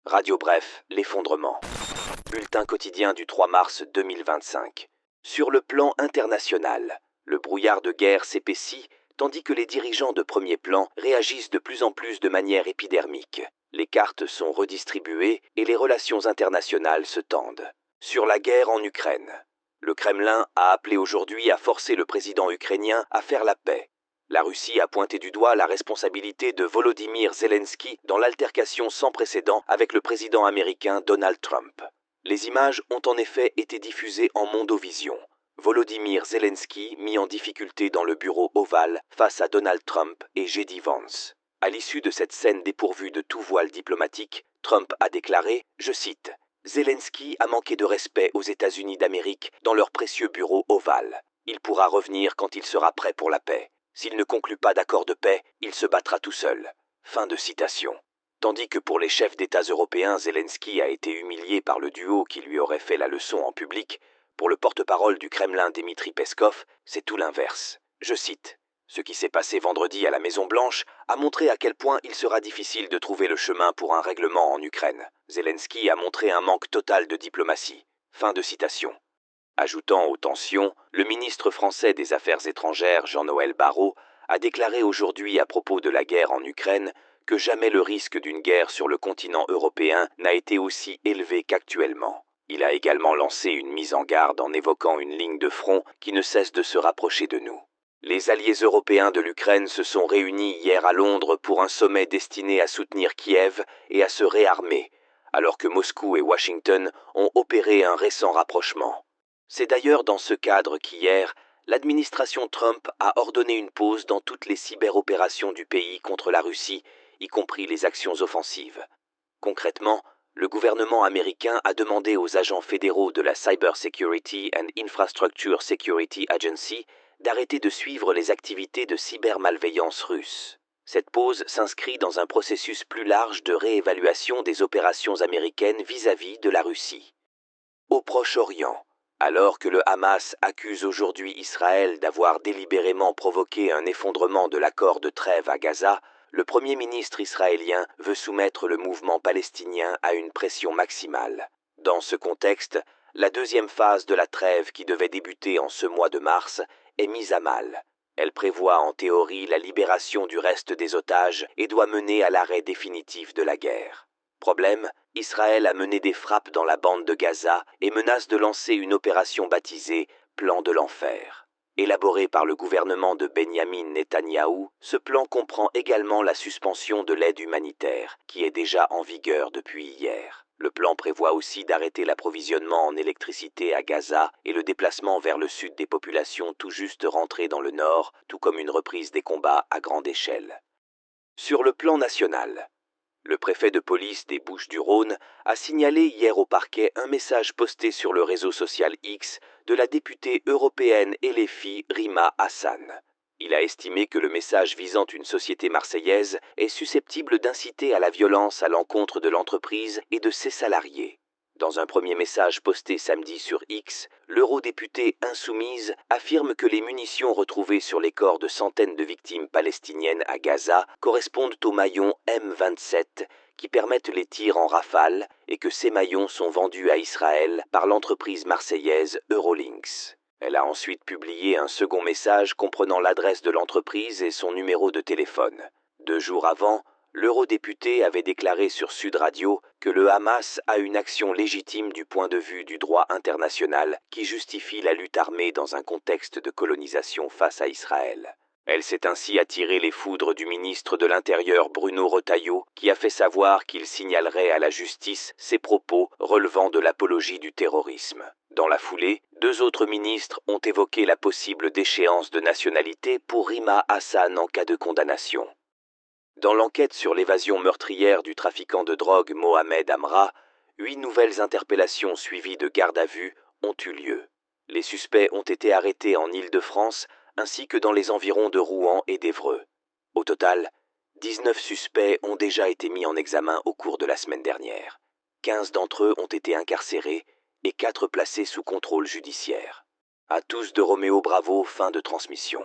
Radio Bref, l'effondrement. Bulletin quotidien du 3 mars 2025. Sur le plan international, le brouillard de guerre s'épaissit, tandis que les dirigeants de premier plan réagissent de plus en plus de manière épidermique. Les cartes sont redistribuées et les relations internationales se tendent. Sur la guerre en Ukraine, le Kremlin a appelé aujourd'hui à forcer le président ukrainien à faire la paix. La Russie a pointé du doigt la responsabilité de Volodymyr Zelensky dans l'altercation sans précédent avec le président américain Donald Trump. Les images ont en effet été diffusées en mondovision. Volodymyr Zelensky mis en difficulté dans le bureau ovale face à Donald Trump et J.D. Vance. À l'issue de cette scène dépourvue de tout voile diplomatique, Trump a déclaré, je cite, « Zelensky a manqué de respect aux États-Unis d'Amérique dans leur précieux bureau ovale. Il pourra revenir quand il sera prêt pour la paix. S'il ne conclut pas d'accord de paix, il se battra tout seul. » Fin de citation. Tandis que pour les chefs d'État européens, Zelensky a été humilié par le duo qui lui aurait fait la leçon en public, pour le porte-parole du Kremlin Dmitri Peskov, c'est tout l'inverse. Je cite, « Ce qui s'est passé vendredi à la Maison-Blanche a montré à quel point il sera difficile de trouver le chemin pour un règlement en Ukraine. Zelensky a montré un manque total de diplomatie. » Fin de citation. Ajoutant aux tensions, le ministre français des Affaires étrangères, Jean-Noël Barrot, a déclaré aujourd'hui à propos de la guerre en Ukraine que jamais le risque d'une guerre sur le continent européen n'a été aussi élevé qu'actuellement. Il a également lancé une mise en garde en évoquant une ligne de front qui ne cesse de se rapprocher de nous. Les alliés européens de l'Ukraine se sont réunis hier à Londres pour un sommet destiné à soutenir Kiev et à se réarmer, alors que Moscou et Washington ont opéré un récent rapprochement. C'est d'ailleurs dans ce cadre qu'hier, l'administration Trump a ordonné une pause dans toutes les cyberopérations du pays contre la Russie, y compris les actions offensives. Concrètement, le gouvernement américain a demandé aux agents fédéraux de la Cyber Security and Infrastructure Security Agency d'arrêter de suivre les activités de cybermalveillance russe. Cette pause s'inscrit dans un processus plus large de réévaluation des opérations américaines vis-à-vis de la Russie. Au Proche-Orient, alors que le Hamas accuse aujourd'hui Israël d'avoir délibérément provoqué un effondrement de l'accord de trêve à Gaza, le Premier ministre israélien veut soumettre le mouvement palestinien à une pression maximale. Dans ce contexte, la deuxième phase de la trêve qui devait débuter en ce mois de mars est mise à mal. Elle prévoit en théorie la libération du reste des otages et doit mener à l'arrêt définitif de la guerre. Problème, Israël a mené des frappes dans la bande de Gaza et menace de lancer une opération baptisée « Plan de l'enfer ». Élaboré par le gouvernement de Benyamin Netanyahou, ce plan comprend également la suspension de l'aide humanitaire, qui est déjà en vigueur depuis hier. Le plan prévoit aussi d'arrêter l'approvisionnement en électricité à Gaza et le déplacement vers le sud des populations tout juste rentrées dans le nord, tout comme une reprise des combats à grande échelle. Sur le plan national, le préfet de police des Bouches-du-Rhône a signalé hier au parquet un message posté sur le réseau social X de la députée européenne LFI Rima Hassan. Il a estimé que le message visant une société marseillaise est susceptible d'inciter à la violence à l'encontre de l'entreprise et de ses salariés. Dans un premier message posté samedi sur X, l'eurodéputée insoumise affirme que les munitions retrouvées sur les corps de centaines de victimes palestiniennes à Gaza correspondent aux maillons M27 qui permettent les tirs en rafale et que ces maillons sont vendus à Israël par l'entreprise marseillaise Eurolinks. Elle a ensuite publié un second message comprenant l'adresse de l'entreprise et son numéro de téléphone. 2 jours avant, l'eurodéputé avait déclaré sur Sud Radio que le Hamas a une action légitime du point de vue du droit international qui justifie la lutte armée dans un contexte de colonisation face à Israël. Elle s'est ainsi attirée les foudres du ministre de l'Intérieur Bruno Retailleau qui a fait savoir qu'il signalerait à la justice ses propos relevant de l'apologie du terrorisme. Dans la foulée, 2 autres ministres ont évoqué la possible déchéance de nationalité pour Rima Hassan en cas de condamnation. Dans l'enquête sur l'évasion meurtrière du trafiquant de drogue Mohamed Amra, 8 nouvelles interpellations suivies de garde à vue ont eu lieu. Les suspects ont été arrêtés en Île-de-France ainsi que dans les environs de Rouen et d'Évreux. Au total, 19 suspects ont déjà été mis en examen au cours de la semaine dernière. 15 d'entre eux ont été incarcérés et 4 placés sous contrôle judiciaire. À tous de Roméo Bravo, fin de transmission.